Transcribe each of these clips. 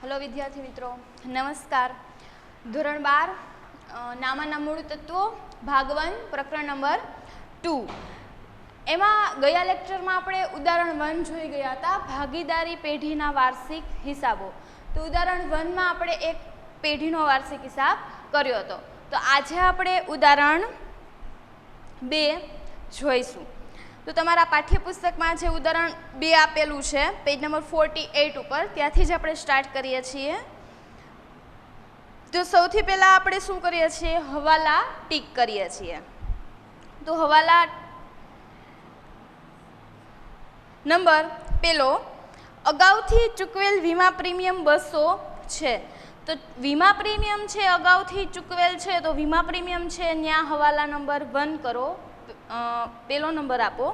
Hello विद्यार्थी मित्रों, नमस्कार। धोरण 12 नामाना मूळ तत्वों भाग 1 प्रकरण नंबर 2 एमां गया लेक्चर में आपणे उदाहरण 1 जोई गया था, भागीदारी पेढ़ीना वार्षिक हिसाबो। तो उदाहरण 1 में आपणे एक पेढ़ीनो वार्षिक हिसाब कर्यो हतो। तो आज आपणे उदाहरण 2 जोईशुं। तो तमारा पाठ्यपुस्तक में जे उदाहरण 2 आपेलू है पेज नंबर 48 पर, त्याथी ज आपणे स्टार्ट करीए छीए। तो सौथी पहला आपणे शुं करीए छीए, हवाला टीक करीए छीए। तो हवाला नंबर पेलो अगाउथी चूकवेल वीमा प्रीमियम 200 छे। तो वीमा प्रीमियम छे अगाउथी चूकवेल छे, तो वीमा प्रीमियम छे न्या हवाला नंबर 1 करो, पेलो नंबर आपो।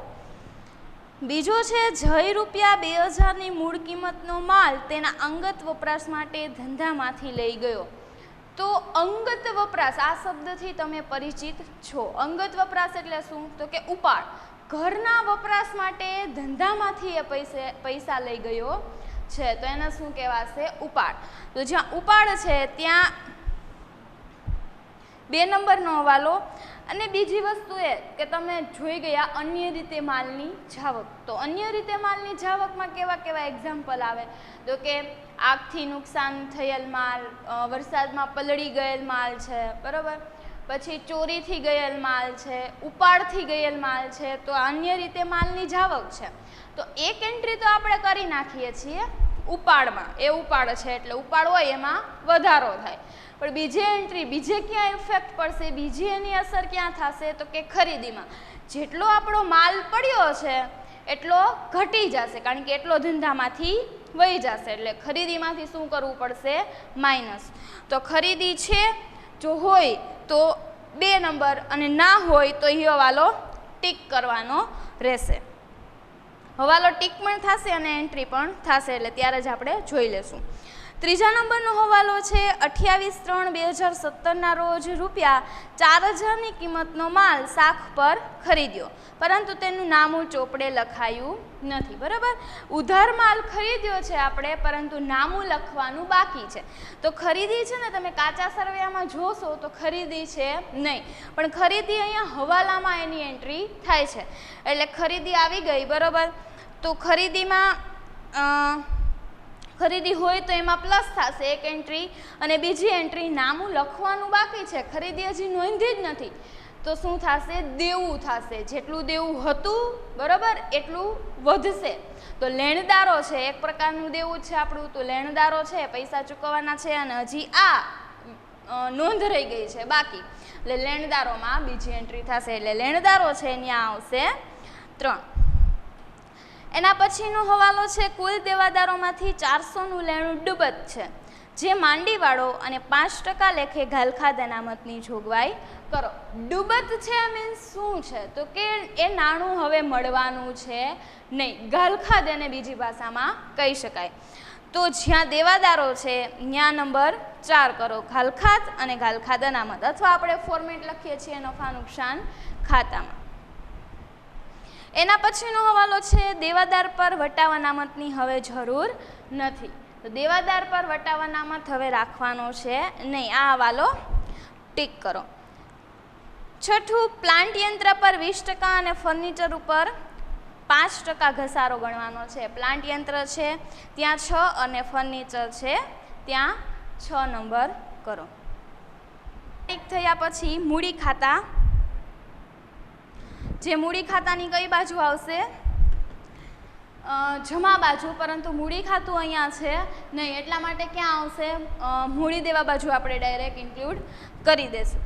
बीजो छे जय रुपया 2000 नी मूळ किंमतनो माल तेना अंगत वपराश माटे धंधामांथी लई गयो। तो अंगत वपराश आ शब्दथी तमे परिचित छो। अंगत वपराश एटले शुं, तो के उपाड़, घरना वपराश माटे धंधामांथी ए पैसा लई गयो छे, तो एने शुं कहेवाशे, उपाड़। तो ज्यां उपाड़ छे त्यां 2 नंबरनो हवालो। अने बीजी वस्तु ए के तमे जोई गया अन्य रीते मालनी जावक। तो अन्य रीते मालनी जावक में केवा केवा एक्जाम्पल आवे, तो के આગથી નુકસાન થયેલ માલ, વરસાદમાં પલળી ગયેલ માલ છે, બરાબર, પછી ચોરીથી ગયેલ માલ છે, ઉપાડથી ગયેલ માલ છે, તો અન્ય રીતે માલની જાવક છે। તો એક એન્ટ્રી તો આપણે કરી નાખીએ છીએ ઉપાડમાં, એ ઉપાડ છે એટલે ઉપાડ હોય એમાં વધારો થાય, પણ બીજી એન્ટ્રી બીજે ક્યાં ઇફેક્ટ પડશે, બીજી એની અસર ક્યાં થશે, તો કે ખરીદીમાં જેટલો આપણો માલ પડ્યો છે એટલો ઘટી જશે, કારણ કે એટલો ધંધામાંથી વહી જશે, એટલે ખરીદીમાંથી શું કરવું પડશે, માઇનસ। તો ખરીદી છે જો હોય તો 2 નંબર, અને ના હોય તો એ હવાલો ટીક કરવાનો રહેશે। હવાલો ટીક પણ થશે અને એન્ટ્રી પણ થશે, એટલે ત્યારે જ આપણે જોઈ લેશું। ત્રીજા નંબરનો હવાલો છે 28/3/2017 ના રોજ રૂપિયા 4000 ની કિંમતનો માલ શાખ પર ખરીદ્યો, પરંતુ તેનું નામું ચોપડે લખાયું નથી, બરાબર। ઉધાર માલ ખરીદ્યો છે આપણે, પરંતુ નામું લખવાનું બાકી છે। તો ખરીદી છે ને, તમે કાચા સરવૈયામાં જોશો તો ખરીદી છે નહીં, પણ ખરીદી અહીંયા હવાલામાં એની એન્ટ્રી થાય છે, એટલે ખરીદી આવી ગઈ, બરાબર। તો ખરીદીમાં ખરીદી હોય તો એમાં પ્લસ થશે એક એન્ટ્રી, અને બીજી એન્ટ્રી નામું લખવાનું બાકી છે, ખરીદી હજી નોંધી જ નથી, તો શું થશે, દેવું થશે। જેટલું દેવું હતું, બરાબર, એટલું વધશે। તો લેણદારો છે, એક પ્રકારનું દેવું છે આપણું, તો લેણદારો છે પૈસા ચૂકવવાના છે, અને હજી આ નોંધ રહી ગઈ છે બાકી, એટલે લેણદારોમાં બીજી એન્ટ્રી થશે, એટલે લેણદારો છે ત્યાં આવશે 3। એના પછીનો હવાલો છે કુલ દેવાદારોમાંથી 400નું લેણું ડૂબત છે, જે માંડીવાળો અને 5% લેખે ઘાલખાદ અનામતની જોગવાઈ કરો। ડૂબત છે મીન્સ શું છે, તો કે એ નાણું હવે મળવાનું છે નહીં, ઘાલખાદ એને બીજી ભાષામાં કહી શકાય। તો જ્યાં દેવાદારો છે ત્યાં નંબર 4 કરો, ઘાલખાદ અને ઘાલખાદ અનામત, અથવા આપણે ફોર્મેટ લખીએ છીએ નફા નુકસાન ખાતામાં। એના પછીનો હવાલો છે દેવાદાર પર વટાવ અનામતની હવે જરૂર નથી। તો દેવાદાર પર વટાવ અનામત હવે રાખવાનો છે નહીં, આ હવાલો ટીક કરો। છઠ્ઠું, પ્લાન્ટ યંત્ર પર 20% અને ફર્નિચર ઉપર 5% ઘસારો ગણવાનો છે। પ્લાન્ટ યંત્ર છે ત્યાં 6 અને ફર્નિચર છે ત્યાં 6 નંબર કરો। ટીક થયા પછી મૂડી ખાતા, જે મૂડી ખાતાની કઈ બાજુ આવશે, જમા બાજુ, પરંતુ મૂડી ખાતું અહીંયા છે નહીં, એટલા માટે ક્યાં આવશે, મૂડી દેવા બાજુ આપણે ડાયરેક્ટ ઇન્ક્લુડ કરી દેશું।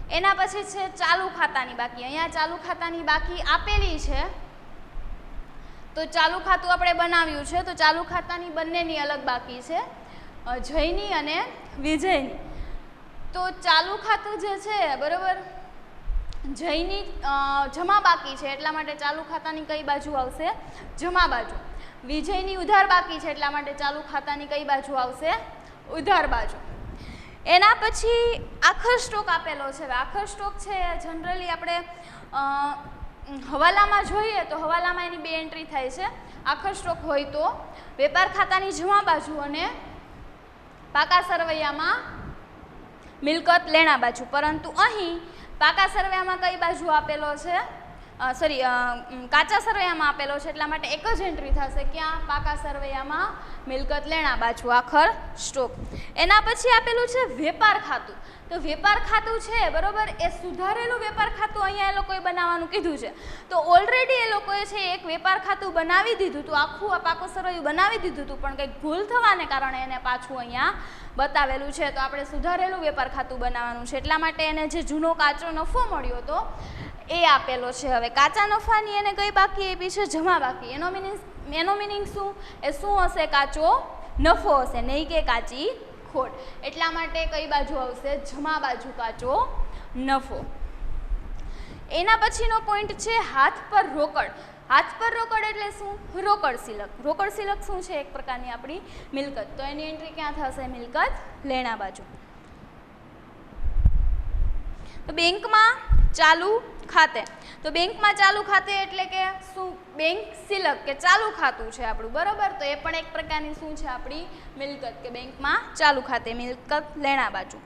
એના પછી છે ચાલુ ખાતાની બાકી, અહીંયા ચાલુ ખાતાની બાકી આપેલી છે, તો ચાલુ ખાતું આપણે બનાવ્યું છે, તો ચાલુ ખાતાની બંનેની અલગ બાકી છે, જયની અને વિજયની। તો ચાલુ ખાતું જે છે, બરાબર, જયની જમા બાકી છે એટલા માટે ચાલુ ખાતાની કઈ બાજુ આવશે, જમા બાજુ। વિજયની ઉધાર બાકી છે એટલા માટે ચાલુ ખાતાની કઈ બાજુ આવશે, ઉધાર બાજુ। એના પછી આખર સ્ટોક આપેલો છે। આખર સ્ટોક છે જનરલી આપણે હવાલામાં જોઈએ તો હવાલામાં એની 2 એન્ટ્રી થાય છે। આખર સ્ટોક હોય તો વેપાર ખાતાની જમા બાજુ અને પાકા સરવૈયામાં મિલકત લેણા બાજુ, પરંતુ અહીં પાકા સરવૈયામાં કઈ બાજુ આપેલો છે, કાચા સરવૈયામાં આપેલો છે, એટલા માટે એક જ એન્ટ્રી થશે. ક્યાં? પાકા સરવૈયામાં મિલકત લેણા બાજુ, આખર સ્ટોક. એના પછી આપેલું છે વેપાર ખાતું. તો વેપાર ખાતું છે બરોબર, એ સુધારેલું વેપાર ખાતું અહીંયા એ લોકોએ બનાવવાનું કીધું છે. તો ઓલરેડી એ લોકોએ છે એક વેપાર ખાતું બનાવી દીધું હતું, આખું આ પાકો સરવૈયું બનાવી દીધું હતું, પણ કંઈક ભૂલ થવાને કારણે એને પાછું અહીંયા બતાવેલું છે. તો આપણે સુધારેલું વેપાર ખાતું બનાવવાનું છે, એટલા માટે એને જે જૂનો કાચો નફો મળ્યો હતો એ આપેલો છે. હવે કાચા નફાની એને કઈ બાકી આપી છે? જમા બાકી. એનો મિનિંગ શું? એ શું હશે? કાચો નફો હશે, નહીં કે કાચી ખોટ. એટલા માટે કઈ બાજુ આવશે? જમા બાજુ કાચો નફો. એના પછીનો પોઈન્ટ છે હાથ પર રોકડ. હાથ પર રોકડ એટલે શું? રોકડ સિલક. રોકડ સિલક શું છે? એક પ્રકારની આપણી મિલકત. તો એની એન્ટ્રી ક્યાં થશે? મિલકત લેણા બાજુ. તો બેંકમાં ચાલુ ખાતે. તો બેંકમાં ચાલુ ખાતે એટલે કે શું? બેંક સિલક કે ચાલુ ખાતું છે આપણું, બરોબર. તો એ પણ એક પ્રકારની શું છે? આપણી મિલકત, કે બેંકમાં ચાલુ ખાતે મિલકત લેણા બાજુ.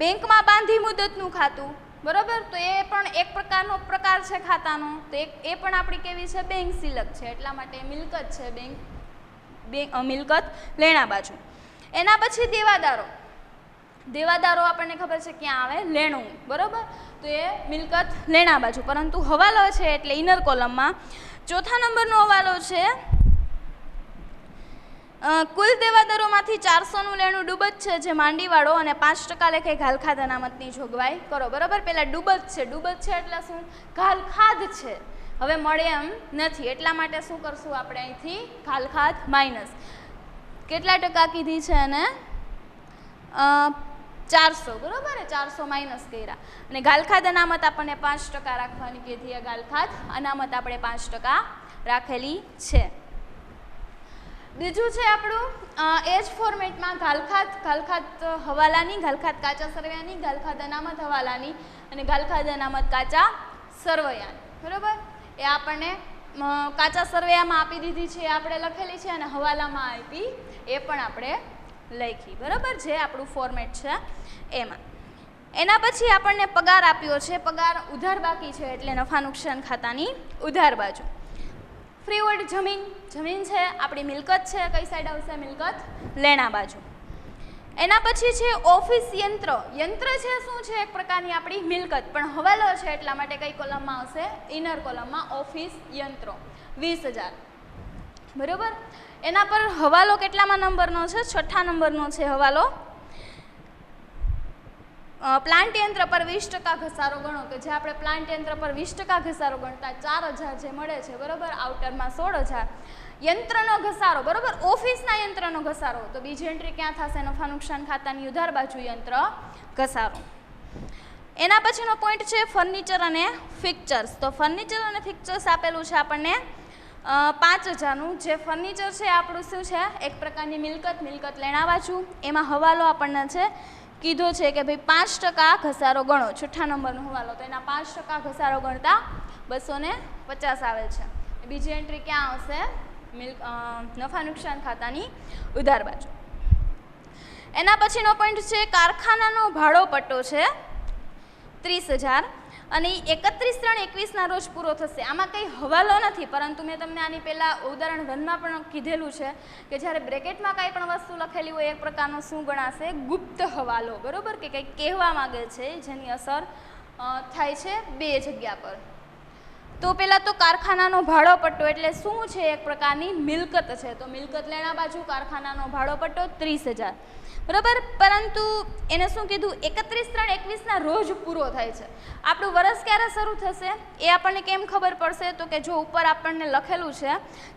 બેંકમાં બાંધી મુદતનું ખાતું, બરોબર. તો એ પણ એક પ્રકારનો પ્રકાર છે ખાતાનો. તો એ પણ આપણી કેવી છે? બેંક સિલક છે, એટલા માટે મિલકત છે મિલકત લેણા બાજુ. એના પછી દેવાદારો. દેવાદારો આપણને ખબર છે ક્યાં આવે? લેણું, બરોબર. તો એ મિલકત લેણા બાજુ, પરંતુ હવાલો છે એટલે ઇનર કોલમમાં. ચોથા નંબરનો હવાલો છે કુલ દેવાદારોમાંથી 400નું લેણું ડૂબત છે, જે માંડીવાળો અને 5% લેખે ઘાલખાદ અનામતની જોગવાઈ કરો, બરોબર. પેલા ડૂબત છે. ડૂબત છે એટલે શું? ઘાલખાદ છે, હવે મળે એમ નથી, એટલા માટે શું કરશું આપણે? અહીંથી ઘાલખાદ માઇનસ. કેટલા ટકા કીધી છે એને? 400, બરોબર. 400 માઇનસ કર્યા. અને ગાલખાદ અનામત આપણને 5% રાખવાની કીધી. ગાલખાદ અનામત આપણે 5% રાખેલી છે. બીજું છે આપણું એ જ ફોર્મેટમાં ગાલખાદ હવાલાની, ગાલખાદ કાચા સરવૈયાની, ગાલખાદ અનામત હવાલાની અને ગાલખાદ અનામત કાચા સરવૈયાની, બરોબર. એ આપણને કાચા સરવૈયામાં આપી દીધી છે, આપણે લખેલી છે, અને હવાલામાં આપી એ પણ આપણે લખી, બરાબર. જે આપણું ફોર્મેટ છે એમાં. એના પછી આપણને પગાર આપ્યો છે. પગાર ઉધાર બાકી છે એટલે નફા નુકસાન ખાતાની ઉધાર બાજુ. ફ્રીહોલ્ડ જમીન. જમીન છે આપણી મિલકત છે, કઈ સાઈડ આવશે? મિલકત લેણા બાજુ. એના પછી છે ઓફિસ યંત્ર. યંત્ર છે શું છે? એક પ્રકારની આપણી મિલકત, પણ હવાલો છે એટલા માટે કઈ કોલમમાં આવશે? ઇનર કોલમમાં. ઓફિસ યંત્રો 20,000, બરોબર. એના પર હવાલો કેટલામાં નંબરનો છે? 6થા નંબરનો છે હવાલો. પ્લાન્ટ યંત્ર પર 20% ઘસારો ગણો. કે જે આપણે પ્લાન્ટ યંત્ર પર 20% ઘસારો ગણતા 4,000 જે મળે છે, બરોબર. આઉટરમાં 16,000. યંત્રનો ઘસારો, બરોબર. ઓફિસના યંત્રનો ઘસારો. તો બીજી એન્ટ્રી ક્યાં થશે? નફા નુકસાન ખાતાની ઉધાર બાજુ યંત્ર ઘસારો. એના પછીનો પોઈન્ટ છે ફર્નિચર અને ફિક્ચર્સ. તો ફર્નિચર અને ફિક્ચર્સ આપેલું છે આપણને 5,000નું. જે ફર્નિચર છે આપણું શું છે? એક પ્રકારની મિલકત લેણા બાજુ. એમાં હવાલો આપણને છે કીધો છે કે ભાઈ 5% ઘસારો ગણો. 6થા નંબરનો હવાલો. તો એના 5% ઘસારો ગણતા 250 આવે છે. બીજી એન્ટ્રી ક્યાં આવશે? નફા નુકસાન ખાતાની ઉધાર બાજુ. એના પછીનો પોઈન્ટ છે કારખાનાનો ભાડો પટ્ટો છે 30,000 અને 31/3/21ના રોજ પૂરો થશે. આમાં કંઈ હવાલો નથી, પરંતુ મેં તમને આની પહેલાં ઉદાહરણ 1માં પણ કીધેલું છે કે જ્યારે બ્રેકેટમાં કાંઈ પણ વસ્તુ લખેલી હોય એક પ્રકારનો શું ગણાશે? ગુપ્ત હવાલો, બરોબર. કે કંઈક કહેવા માગે છે જેની અસર થાય છે બે જગ્યા પર. તો પહેલાં તો કારખાનાનો ભાડો પટ્ટો એટલે શું છે? એક પ્રકારની મિલકત છે. તો મિલકત લેણા બાજુ કારખાનાનો ભાડો પટ્ટો 30,000, બરાબર. પરંતુ એને શું કીધું? 31/3/21ના રોજ પૂરો થાય છે. આપણું વર્ષ ક્યારે શરૂ થશે એ આપણને કેમ ખબર પડશે? તો કે જો ઉપર આપણને લખેલું છે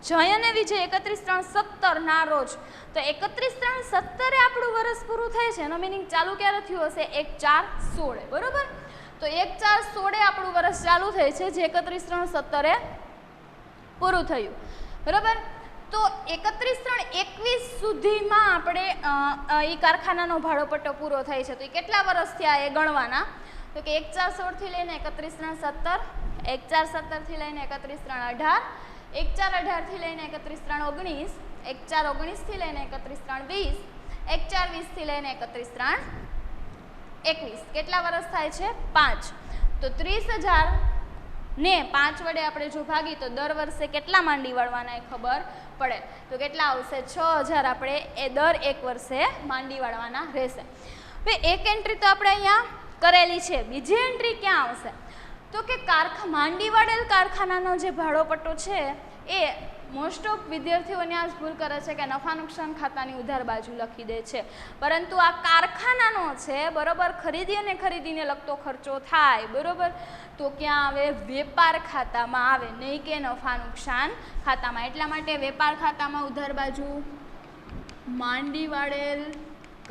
જય અને વિજય 31/3/17ના રોજ. તો 31/3/17 આપણું વર્ષ પૂરું થાય છે. એનો મિનિંગ ચાલુ ક્યારે થયું હશે? 1/4/16, બરોબર. તો 1/4/16 આપણું વર્ષ ચાલુ થાય છે, જે 31/3/17 પૂરું થયું, બરાબર. તો 31/3/21 સુધીમાં આપણે એ કારખાનાનો ભાડો પટ્ટો પૂરો થાય છે. તો એ કેટલા વર્ષ થયા એ ગણવાના? તો કે 1/4/16 થી લઈને 31/3/17, 1/4/17 થી લઈને 31/3/18, 1/4/18 થી લઈને 31/3/19, 1/4/19 થી લઈને 31/3/20, 1 4 20 થી લઈને 31 3 21 કેટલા વર્ષ થાય છે 5 તો 30,000 ને 5 વડે આપણે જો ભાગી તો દર વર્ષે કેટલા માંડી વાળવાના એ ખબર પડે તો કેટલા આવશે 6,000 આપણે એ દર એક વર્ષે માંડી વાળવાના રહેશે. હવે એક એન્ટ્રી તો આપણે અહીંયા કરેલી છે, બીજી એન્ટ્રી ક્યાં આવશે તો કે માંડી વાળેલ કારખાનાનો જે ભાડોપટ્ટો છે એ મોસ્ટ ઓફ વિદ્યાર્થીઓને આ ભૂલ કરે છે કે નફા નુકસાન ખાતાની ઉધાર બાજુ લખી દે છે, પરંતુ આ કારખાનાનો છે બરોબર, ખરીદી અને ખરીદીને લગતો ખર્ચો થાય બરોબર, તો ક્યાં આવે વેપાર ખાતામાં આવે, નહીં કે નફા નુકસાન ખાતામાં. એટલા માટે વેપાર ખાતામાં ઉધાર બાજુ માંડી વાળેલ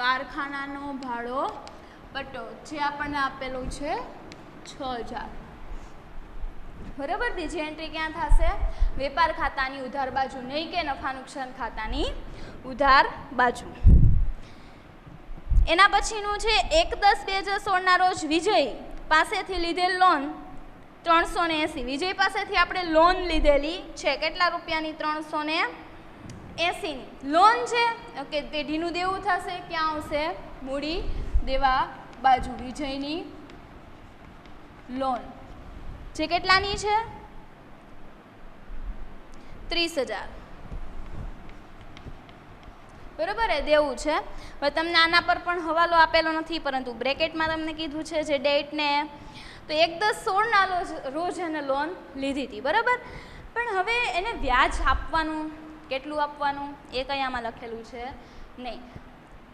કારખાનાનો ભાડોપટ્ટો જે આપણને આપેલું છે 6,000 બરાબર. બીજી એન્ટ્રી ક્યાં થશે વેપાર ખાતાની ઉધાર બાજુ, નહીં કે નફા નુકસાન ખાતાની ઉધાર બાજુ. એના પછીનું છે 1/10/2016 ના રોજ વિજય પાસેથી લીધેલ લોન 380. વિજય પાસેથી આપણે લોન લીધેલી છે કેટલા રૂપિયાની 380 ની લોન છે. ઓકે, પેઢીનું દેવું થશે ક્યાં આવશે મૂડી દેવા બાજુ. વિજયની લોન જે કેટલાની છે 30,000 બરોબર એ દેવું છે. હવે તમને આના પર પણ હવાલો આપેલો નથી, પરંતુ બ્રેકેટમાં તમને કીધું છે જે ડેટ ને તો 1/10/16 ના રોજ એને લોન લીધી હતી બરાબર. પણ હવે એને વ્યાજ આપવાનું કેટલું આપવાનું એ કંઈ આમાં લખેલું છે નહીં.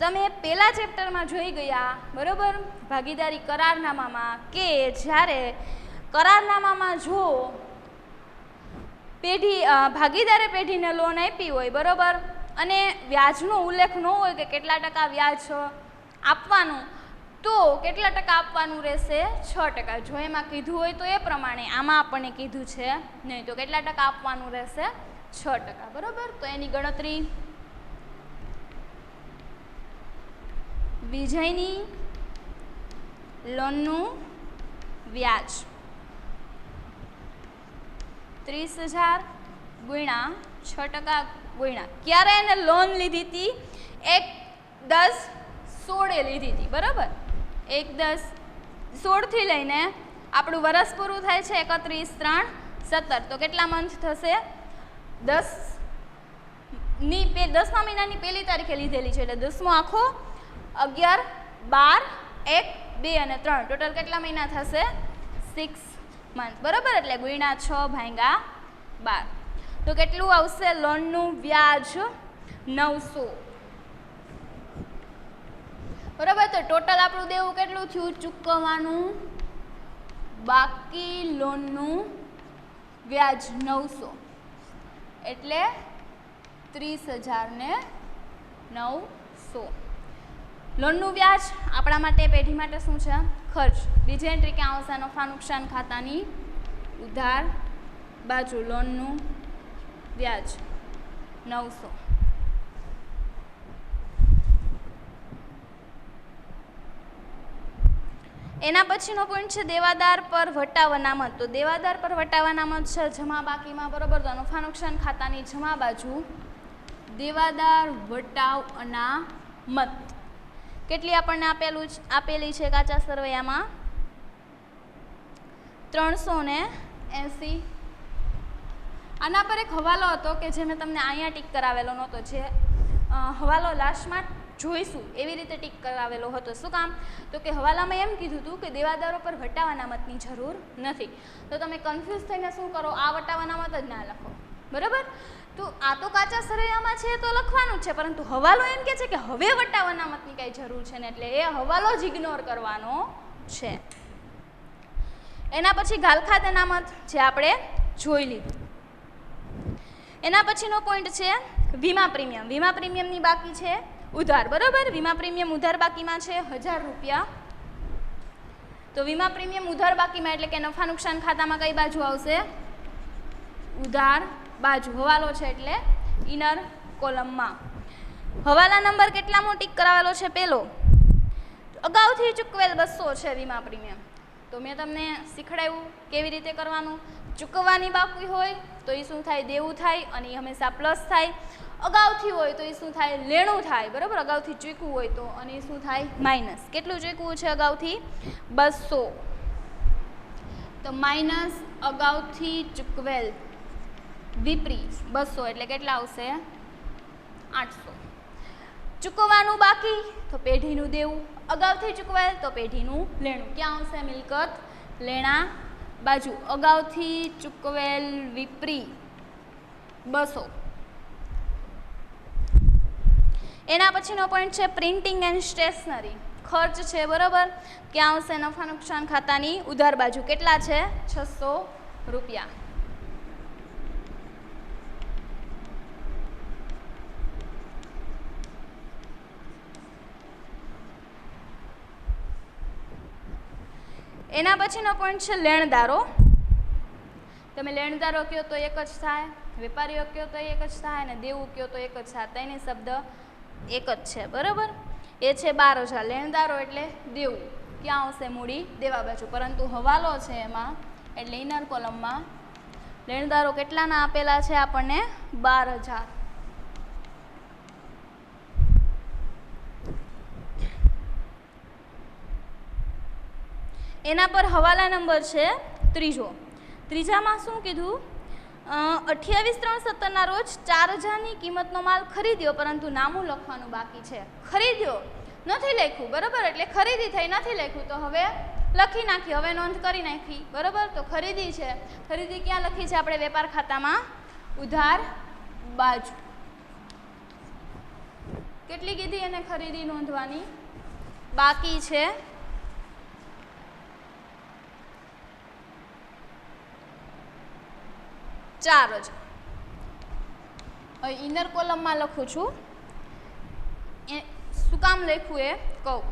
તમે પહેલા ચેપ્ટરમાં જોઈ ગયા બરોબર ભાગીદારી કરારનામામાં કે જ્યારે કરારનામામાં જો ભાગીદારે પેઢીને લોન આપી હોય બરોબર અને વ્યાજનો ઉલ્લેખ ન હોય કે કેટલા ટકા વ્યાજ આપવાનું, તો કેટલા ટકા આપવાનું રહેશે 6%. જો એમાં કીધું હોય તો એ પ્રમાણે, આમાં આપણને કીધું છે નહીં, તો કેટલા ટકા આપવાનું રહેશે 6% બરોબર. તો એની ગણતરી વિજયની લોનનું વ્યાજ 30,000 ગુણ્યા 6% ગુણ્યા ક્યારે એને લોન લીધી હતી 1/10/16 લીધી હતી બરાબર. 1/10/16 થી લઈને આપણું વર્ષ પૂરું થાય છે 31/3/17. તો કેટલા મંથ થશે 10મા મહિનાની 1લી તારીખે લીધેલી છે એટલે 10મો આખો 11 12 1 2 અને 3 ટોટલ કેટલા મહિના થશે 6 મંથ બરાબર. એટલે ગુણ્યા 6/12 તો કેટલું આવશે લોનનું વ્યાજ 900 બરાબર. તો ટોટલ આપણું દેવું કેટલું થયું ચૂકવવાનું બાકી લોનનું વ્યાજ 900 એટલે 30,000 ને 900. લોનનું વ્યાજ આપણા માટે પેઢી માટે શું છે ખર્ચ. બીજી એન્ટ્રી ક્યાં આવશે નફા નુકસાન ખાતાની ઉધાર બાજુ લોનનું વ્યાજ 900. એના પછીનો પોઈન્ટ છે દેવાદાર પર વટાવ અનામત. તો દેવાદાર પર વટાવ અનામત છે જમા બાકીમાં બરોબર. તો નફા નુકસાન ખાતાની જમા બાજુ દેવાદાર વટાવ અનામત કેટલી આપણને આપેલી છે કાચા સરવૈયામાં 380. આના પર એક હવાલો હતો કે જે મેં તમને અહીંયા ટીક કરાવેલો નહોતો, જે હવાલો લાસ્ટમાં જોઈશું એવી રીતે ટીક કરાવેલો હતો. શું કામ તો કે હવાલામાં એમ કીધું હતું કે દેવાદારો પર વટાવ અનામતની જરૂર નથી. તો તમે કન્ફ્યુઝ થઈને શું કરો આ વટાવ અનામત જ ના લખો બરાબર. તો આ તો કાચા સરવૈયામાં છે તો લખવાનું જ છે, પરંતુ હવાલો એમ કે છે કે હવે વટાવ અનામતની કાંઈ જરૂર છે ને, એટલે એ હવાલો જ ઇગ્નોર કરવાનો છે. એના પછી ગાલખાત અનામત જે આપણે જોઈ લીધું. એના પછીનો પોઈન્ટ છે વીમા પ્રીમિયમ. વીમા પ્રીમિયમની બાકી છે ઉધાર બરાબર. વીમા પ્રીમિયમ ઉધાર બાકીમાં છે 1,000 રૂપિયા. તો વીમા પ્રીમિયમ ઉધાર બાકીમાં એટલે કે નફા નુકસાન ખાતામાં કઈ બાજુ આવશે ઉધાર બાજુ. હવાલો છે એટલે ઇનર કોલમમાં. હવાલા નંબર કેટલામો ટીક કરાવેલો છે પહેલો. અગાઉથી ચૂકવેલ 200 છે વીમા પ્રીમિયમ. તો મેં તમને શીખડાવ્યું કેવી રીતે કરવાનું. ચૂકવવાની બાકી હોય તો એ શું થાય? દેવું થાય, અને એ હંમેશા પ્લસ થાય. અગાઉથી હોય તો એ શું થાય? લેણું થાય. બરાબર, અગાઉથી ચૂકવું હોય તો, અને એ શું થાય? માઇનસ. કેટલું ચૂકવું છે અગાઉથી? 200. તો માઇનસ અગાઉથી ચૂકવેલ વિપરી 200 એટલે કેટલા આવશે? 800. ચૂકવવાનું બાકી તો પેઢીનું દેવું, અગાઉથી ચૂકવેલ તો પેઢીનું લેણું. ક્યાં આવશે? મિલકત લેણા બાજુ. અગાઉથી ચૂકવેલ વિપરી 200. એના પછીનો પોઈન્ટ છે પ્રિન્ટિંગ એન્ડ સ્ટેશનરી. ખર્ચ છે, બરાબર. ક્યાં આવશે? નફા નુકસાન ખાતાની ઉધાર બાજુ. કેટલા છે? 600 રૂપિયા. એના પછીનો પોઈન્ટ છે લેણદારો. તમે લેણદારો કહો તો એક જ થાય, વેપારીઓ કહો તો એક જ થાય, અને દેવું કહો તો એક જ થાય. તેની શબ્દ એક જ છે, બરાબર. એ છે 12,000. લેણદારો એટલે દેવું. ક્યાં આવશે? મૂડી દેવા બાજુ. પરંતુ હવાલો છે એમાં, એટલે ઇનર કોલમમાં લેણદારો કેટલાના આપેલા છે આપણને? 12,000. એના પર હવાલા નંબર છે ત્રીજો. ત્રીજામાં શું કીધું? 28/3/17 રોજ 4,000ની કિંમતનો માલ ખરીદ્યો, પરંતુ નામું લખવાનું બાકી છે. ખરીદ્યો નથી લખ્યું, બરાબર, એટલે ખરીદી થઈ નથી લખ્યું, તો હવે લખી નાખી, હવે નોંધ કરી નાખી, બરાબર. તો ખરીદી છે. ખરીદી ક્યાં લખી છે આપણે? વેપાર ખાતામાં ઉધાર બાજુ. કેટલી કીધી એને ખરીદી નોંધવાની? બાકી છે 4,000. હવે ઇનર કોલમમાં લખું છું. એ શું કામ લખ્યું એ કહું.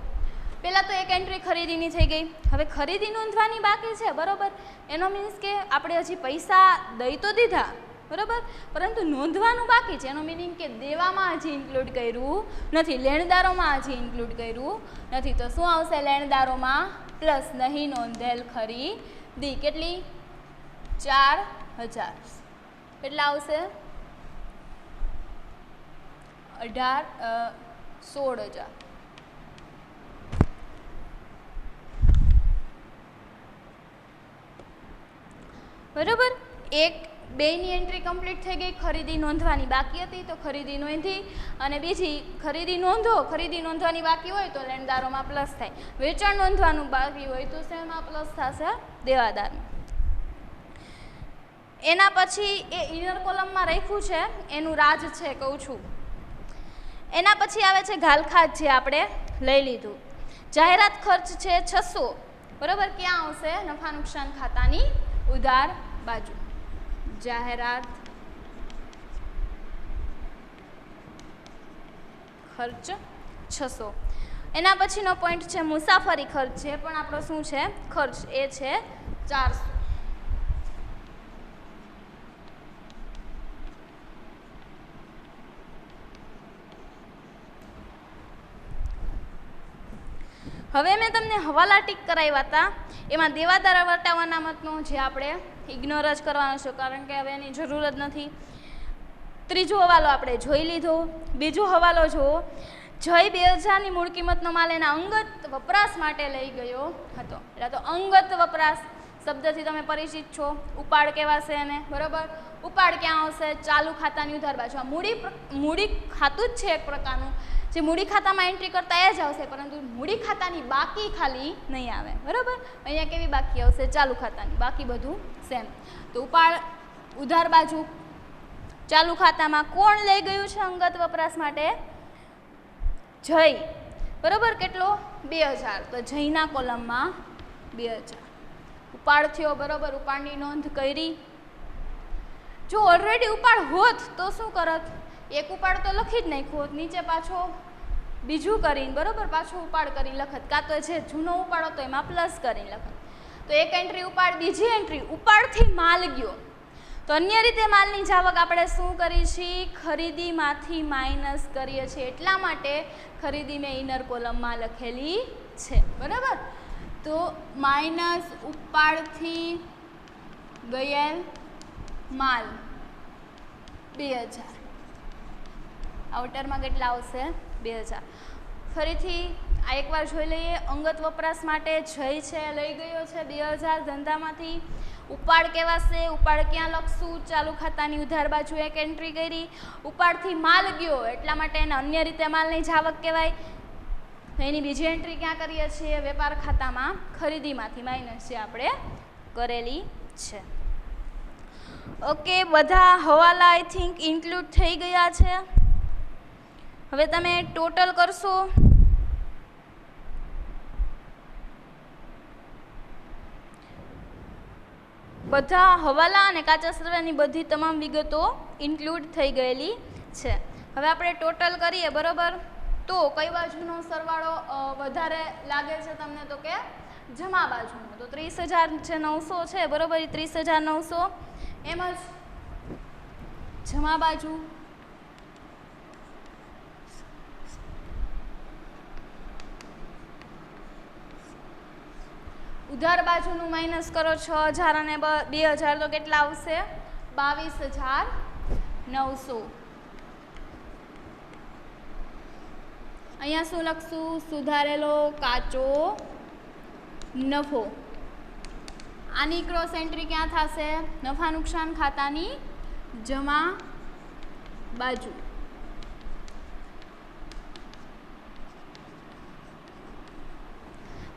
પહેલાં તો એક એન્ટ્રી ખરીદીની થઈ ગઈ. હવે ખરીદી નોંધવાની બાકી છે, બરાબર. એનો મીન્સ કે આપણે હજી પૈસા દઈ તો દીધા, બરાબર, પરંતુ નોંધવાનું બાકી છે. એનો મિનિંગ કે દેવામાં હજી ઇન્ક્લુડ કર્યું નથી, લેણદારોમાં હજી ઇન્ક્લુડ કર્યું નથી. તો શું આવશે? લેણદારોમાં પ્લસ નહીં નોંધેલ ખરીદી. કેટલી? 4,000. કેટલા આવશે? 16,000. બરાબર. એક બેની એન્ટ્રી કમ્પ્લીટ થઈ ગઈ. ખરીદી નોંધવાની બાકી હતી તો ખરીદી નોંધી, અને બીજી ખરીદી નોંધો. ખરીદી નોંધવાની બાકી હોય તો લેણદારોમાં પ્લસ થાય. વેચાણ નોંધવાનું બાકી હોય તો શેમાં પ્લસ થશે? દેવાદારમાં. એના પછી એ ઇનર કોલમમાં રાખ્યું છે એનું રાજ છે, કહું છું. એના પછી આવે છે ઘાલખાત, જે આપણે લઈ લીધું. જાહેરાત ખર્ચ છે 600, બરાબર. ક્યાં આવશે? નફા નુકસાન ખાતાની ઉધાર બાજુ. જાહેરાત ખર્ચ 600. એના પછીનો પોઈન્ટ છે મુસાફરી ખર્ચ. છે પણ આપણો શું છે? ખર્ચ. એ છે 400. હવે મેં તમને હવાલા ટીક કરાવ્યા હતા. એમાં દેવાદાર વટાવ અનામતનો જે આપણે ઇગ્નોર જ કરવાનો છે, કારણ કે હવે એની જરૂર જ નથી. ત્રીજો હવાલો આપણે જોઈ લીધો. બીજો હવાલો જુઓ. જય 2,000ની મૂળ કિંમતનો માલ એના અંગત વપરાશ માટે લઈ ગયો હતો. એટલે તો અંગત વપરાશ શબ્દથી તમે પરિચિત છો. ઉપાડ કહેવાશે એને, બરાબર. ઉપાડ ક્યાં આવશે? ચાલુ ખાતાની ઉધાર બાજુ. આ મૂડી ખાતું જ છે એક પ્રકારનું, જે મૂડી ખાતામાં એન્ટ્રી કરતા એ જ આવશે, પરંતુ મૂડી ખાતાની બાકી ખાલી નહીં આવે, બરાબર. અહીંયા કેવી બાકી આવશે? ચાલુ ખાતાની. બાકી બધું સેમ. તો ઉપાડ ઉધાર બાજુ ચાલુ ખાતામાં કોણ લઈ ગયું છે અંગત વપરાશ માટે? જય, બરાબર. કેટલો? 2,000. તો જયના કોલમમાં 2,000 ઉપાડ થયો, બરાબર. ઉપાડની નોંધ કરી. જો ઓલરેડી ઉપાડ હોત તો શું કરત? એક ઉપાડ તો લખી જ નાખ્યો હોત, નીચે પાછો બીજું કરીને, બરાબર, પાછો ઉપાડ કરીને લખત, કાં તો જે જૂનો ઉપાડ હતો એમાં પ્લસ કરીને લખત. તો એક એન્ટ્રી ઉપાડ, બીજી એન્ટ્રી ઉપાડથી માલ ગયો. તો અન્ય રીતે માલની જાવક આપણે શું કરી છીએ? ખરીદીમાંથી માઇનસ કરીએ છીએ. એટલા માટે ખરીદી મેં ઇનર કોલમમાં લખેલી છે, બરાબર. તો માઇનસ ઉપાડથી ગયેલ માલ 2000, આઉટરમાં કેટલા આવશે 2000. ફરીથી આ એકવાર જોઈ લઈએ. અંગત વપરાશ માટે જય છે લઈ ગયો છે 2000 ધંધામાંથી. ઉપાડ કહેવાશે, ઉપાડ ક્યાં લખશું? ચાલુ ખાતાની ઉધાર બાજુ એક એન્ટ્રી કરી. ઉપાડથી માલ ગયો એટલા માટે એને અન્ય રીતે માલની જાવક કહેવાય. એની બીજી એન્ટ્રી ક્યાં કરીએ છીએ? વેપાર ખાતામાં ખરીદીમાંથી માઇનસ જે આપણે કરેલી છે. ઓકે, બધા હવાલા આઈ થિંક ઇન્ક્લુડ થઈ ગયા છે. હવે તમે ટોટલ કરશો. બધા હવાલા અને કાચા સરવાળાની બધી તમામ વિગતો ઇન્ક્લુડ થઈ ગયેલી છે. હવે આપણે ટોટલ કરીએ, બરોબર? તો કઈ બાજુનો સરવાળો વધારે લાગે છે તમને? તો કે જમા બાજુનો. તો 30,900 છે, બરોબર? 30,900. એમ જ જમા બાજુ ઉધાર બાજુનું માઇનસ કરો 6,000 અને 2,000 તો કેટલા આવશે? 22,900. અહીંયા શું લખશું? સુધારેલો કાચો નફો. આની ક્રોસ એન્ટ્રી ક્યાં થશે? નફા નુકસાન ખાતાની જમા બાજુ.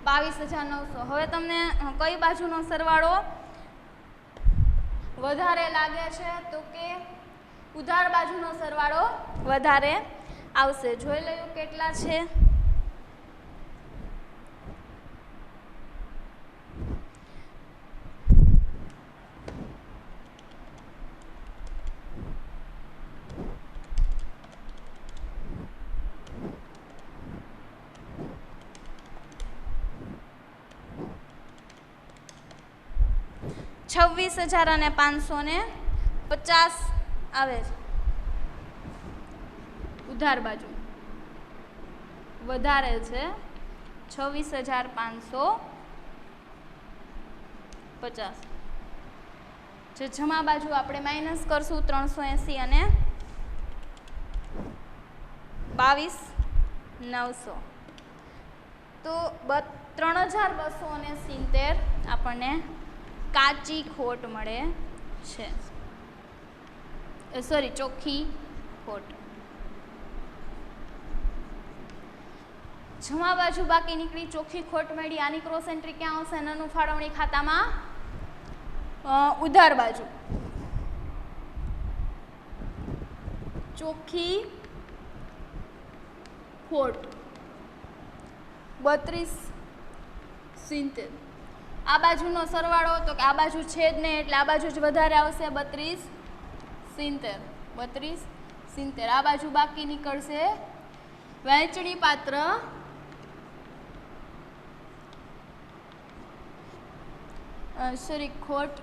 $22,900. હવે તમને કઈ બાજુનો સરવાળો વધારે લાગે છે? તો કે ઉધાર બાજુનો સરવાળો વધારે આવશે. જોઈ લઈએ કેટલા છે. $26,550 આવે છે. ઉધાર બાજુ વધારે છે 26,550. જે જમા બાજુ આપણે માઇનસ કરશું 380 અને 22,900. તો 3,270 આપણને કાચી ખોટ મળે છે. સોરી, ચોખ્ખી ખોટ. જમા બાજુ બાકી નીકળી, ચોખ્ખી ખોટ મળી. આની ક્રોસ એન્ટ્રી ક્યાં આવશે? નાનું ફાળવણી ખાતામાં ઉધાર બાજુ. ચોખ્ખી ખોટ 32,70. આ બાજુનો સરવાળો તો કે આ બાજુ છે જ નહીં એટલે આ બાજુ જ વધારે આવશે 32,70. 32,70. આ બાજુ બાકી નીકળશે વહેંચણી પાત્ર ખોટ.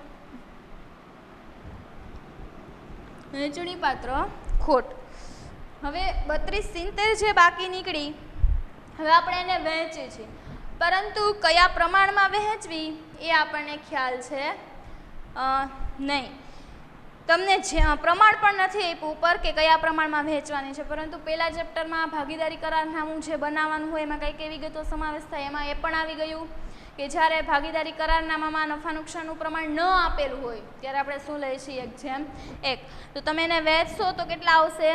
વહેંચણી પાત્ર ખોટ. હવે 32,70 જે બાકી નીકળી, હવે આપણે એને વહેંચીએ છીએ, પરંતુ કયા પ્રમાણમાં વહેંચવી એ આપણને ખ્યાલ છે નહીં. તમને પ્રમાણ પણ નથી આપ્યું ઉપર કે કયા પ્રમાણમાં વહેંચવાની છે, પરંતુ પહેલા ચેપ્ટરમાં ભાગીદારી કરારનામું જે બનાવવાનું હોય એમાં કઈ કઈ વિગતો સમાવેશ થાય એમાં એ પણ આવી ગયું કે જ્યારે ભાગીદારી કરારનામામાં નફા નુકસાનનું પ્રમાણ ન આપેલું હોય ત્યારે આપણે શું લઈએ છીએ? 1:1. તો તમે એને વહેંચશો તો કેટલા આવશે?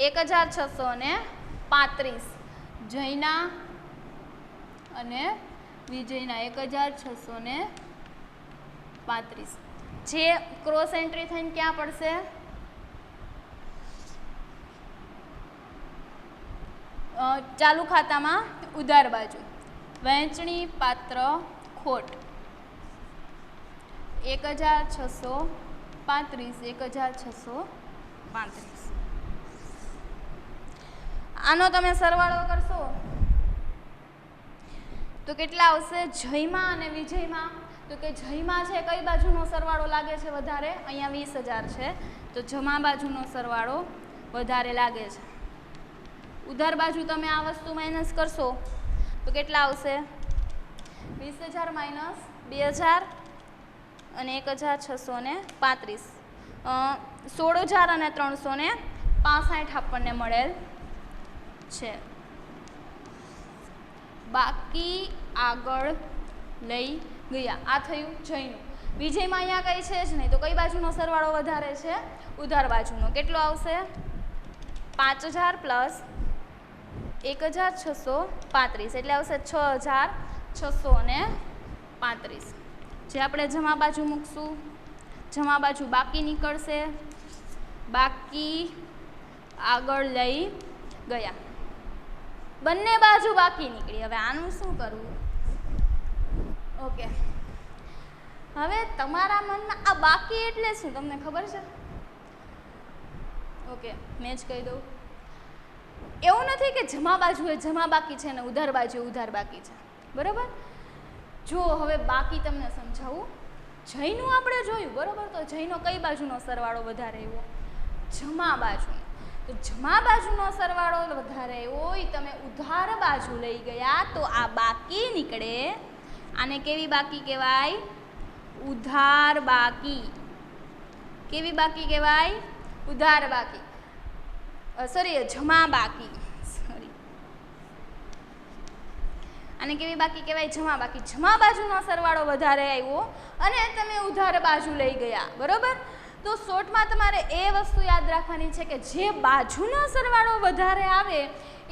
1,635. જયના અને વિજયના 1,635. જે ક્રોસ એન્ટ્રી થઈને ક્યાં પડશે? ચાલુ ખાતામાં ઉધાર બાજુ. વહેંચણી પાત્ર ખોટ 1,635. 1,635. આનો તમે સરવાળો કરશો તો કેટલા આવશે? જયમાં અને વિજયમાં. તો કે જયમાં છે કઈ બાજુનો સરવાળો લાગે છે વધારે? અહીંયા 20,000 છે તો જમા બાજુનો સરવાળો વધારે લાગે છે. ઉધાર બાજુ તમે આ વસ્તુ માઇનસ કરશો તો કેટલા આવશે? 20,000 માઇનસ 2,000 અને 1,635, 16,000 અને 365 આપણને મળેલ છે. બાકી આગળ લઈ ગયા. આ થયું જયનું. વિજયમાં અહીંયા કંઈ છે જ નહીં, તો કઈ બાજુનો સરવાળો વધારે છે? ઉધાર બાજુનો. કેટલો આવશે? 5,000 પ્લસ 1,635 એટલે આવશે 6,635. જે આપણે જમા બાજુ મૂકશું, જમા બાજુ બાકી નીકળશે. બાકી આગળ લઈ ગયા. બંને બાજુ બાકી નીકળી. હવે આનું શું કરવું? ઓકે, હવે તમારા મનમાં આ બાકી એટલે શું તમને ખબર છે? ઓકે, મેં જ કહી દઉં. એવું નથી કે જમા બાજુ એ જમા બાકી છે ને ઉધાર બાજુ ઉધાર બાકી છે, બરાબર? જો હવે બાકી તમને સમજાવું. જયનું આપણે જોયું, બરાબર? તો જયનો કઈ બાજુનો સરવાળો વધારે આવ્યો? જમા બાજુ. તો જમા બાજુનો સરવાળો વધારે હોય, તમે ઉધાર બાજુ લઈ ગયા તો આ બાકી નીકળે. આને કેવી બાકી કહેવાય? ઉધાર બાકી. કેવી બાકી કહેવાય? ઉધાર બાકી. સોરી, જમા બાકી. સોરી, આને કેવી બાકી કહેવાય? જમા બાકી. જમા બાજુનો સરવાળો વધારે આવ્યો અને તમે ઉધાર બાજુ લઈ ગયા, બરોબર? તો શોર્ટમાં તમારે એ વસ્તુ યાદ રાખવાની છે કે જે બાજુનો સરવાળો વધારે આવે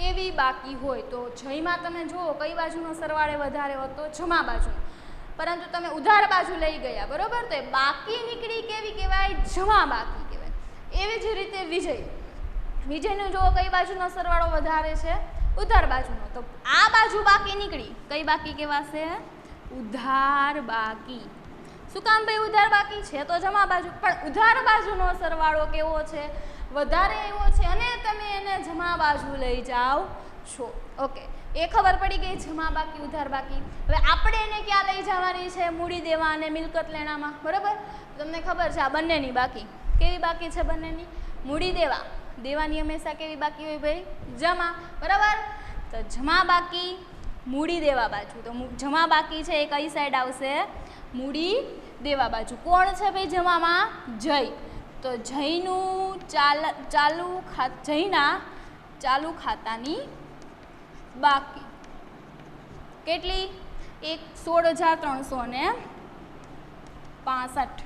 એવી બાકી હોય. તો જયમાં તમે જુઓ કઈ બાજુનો સરવાળે વધારે હતો? જમા બાજુનો. પરંતુ તમે ઉધાર બાજુ લઈ ગયા, બરોબર? તો એ બાકી નીકળી. કેવી કહેવાય? જમા બાકી કહેવાય. એવી જ રીતે વિજય. વિજયનું જુઓ કઈ બાજુનો સરવાળો વધારે છે? ઉધાર બાજુનો. તો આ બાજુ બાકી નીકળી. કઈ બાકી કહેવાશે? ઉધાર બાકી. શું કામ ભાઈ? ઉધાર બાકી છે તો જમા બાજુ, પણ ઉધાર બાજુનો સરવાળો કેવો છે? વધારે એવો છે અને તમે એને જમા બાજુ લઈ જાઓ છો. ઓકે, એ ખબર પડી ગઈ. જમા બાકી ઉધાર બાકી. હવે આપણે એને ક્યાં લઈ જવાની છે? મૂડી દેવા અને મિલકત લેણામાં, બરાબર? તમને ખબર છે આ બંનેની બાકી. કેવી બાકી છે બંનેની? મૂડી દેવા. દેવાની હંમેશા કેવી બાકી હોય ભાઈ? જમા, બરાબર? તો જમા બાકી, મૂડી દેવા બાજુ. તો જમા બાકી છે એ કઈ સાઈડ આવશે? મૂડી દેવા બાજુ. કોણ છે ભાઈ જમામાં? જય. તો જયનું જયના ચાલુ ખાતાની બાકી કેટલી? 16,365.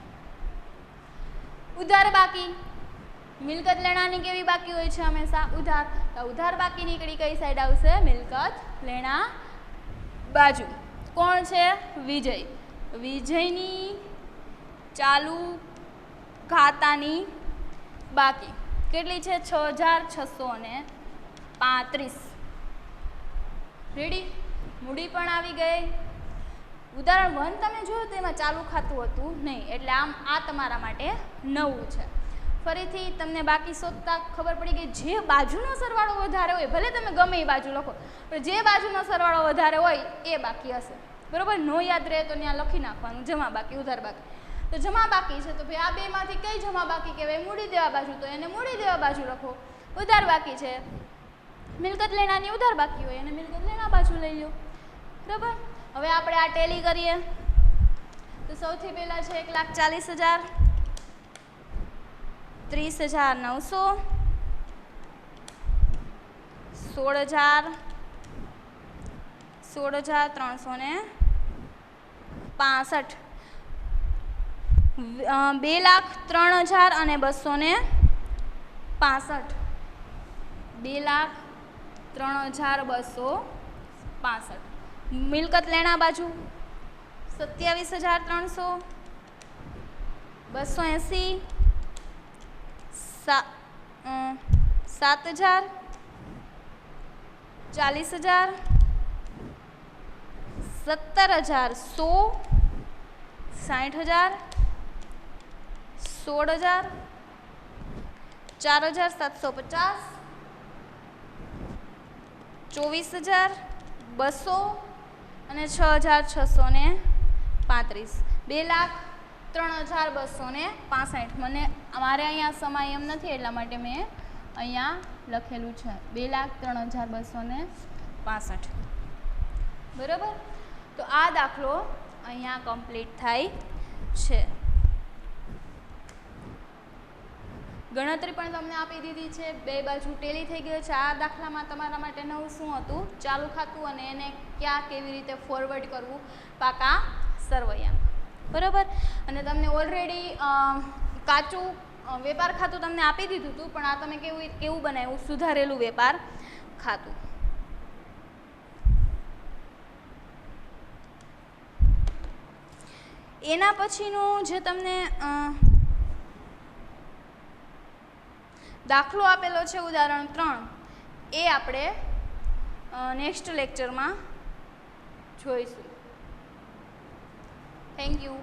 ઉધાર બાકી. મિલકત લેણાની કેવી બાકી હોય છે? હંમેશા ઉધાર. તો ઉધાર બાકી નીકળી. કઈ સાઈડ આવશે? મિલકત લેણા બાજુ. કોણ છે? વિજય. વિજયની ચાલુ ખાતાની બાકી કેટલી છે? 6,635. રેડી? મૂડી પણ આવી ગઈ. ઉદાહરણ 1 તમે જોયું તો એમાં ચાલુ ખાતું હતું નહીં, એટલે આમ આ તમારા માટે નવું છે. ફરીથી તમને બાકી શોધતા ખબર પડી ગઈ. જે બાજુનો સરવાળો વધારે હોય, ભલે તમે ગમે એ બાજુ લખો, પણ જે બાજુનો સરવાળો વધારે હોય એ બાકી હશે, બરોબર? નો યાદ રહે તો ત્યાં લખી નાખવાનું જમા બાકી ઉધાર બાકી. તો જમા બાકી છે તો ભાઈ આ બેમાંથી કઈ જમા બાકી કહેવાય? મૂડી દેવા બાજુ. તો એને મૂડી દેવા બાજુ લખો. ઉધાર બાકી છે, મિલકત લેણાની ઉધાર બાકી હોય અને મિલકત લેણા બાજુ લઈ લો, બરાબર? હવે આપણે આ ટેલી કરીએ તો સૌથી પહેલા છે 1,40,000, 30,900, 16,000, 16,365, 2,03,000 અને 265. 2,03,265. મિલકત લેણા બાજુ 27,300, 280, 7,000, 40,000, 17,000, 100, 60,000, 16,000, 4,750, 24,000, 200 અને 6,635. 2,03,265. મને અમારે અહીંયા સમય એમ નથી એટલા માટે મેં અહીંયા લખેલું છે 2,03,265. બરાબર. તો આ દાખલો અહીંયા કમ્પ્લીટ થાય છે. ગણતરી પણ તમને આપી દીધી છે, બે બાજુ ટેલી થઈ ગઈ છે. આ દાખલામાં તમારા માટે નવું શું હતું? ચાલુ ખાતું અને એને ક્યાં કેવી રીતે ફોરવર્ડ કરવું પાકા સરવૈયા. બરાબર. અને તમને ઓલરેડી કાચું વેપાર ખાતું તમને આપી દીધું હતું, પણ આ તમે કેવું બનાવ્યું? સુધારેલું વેપાર ખાતું. એના પછીનું જે તમને દાખલો આપેલો છે ઉદાહરણ 3, એ આપણે નેક્સ્ટ લેક્ચરમાં જોઈશું. Thank you.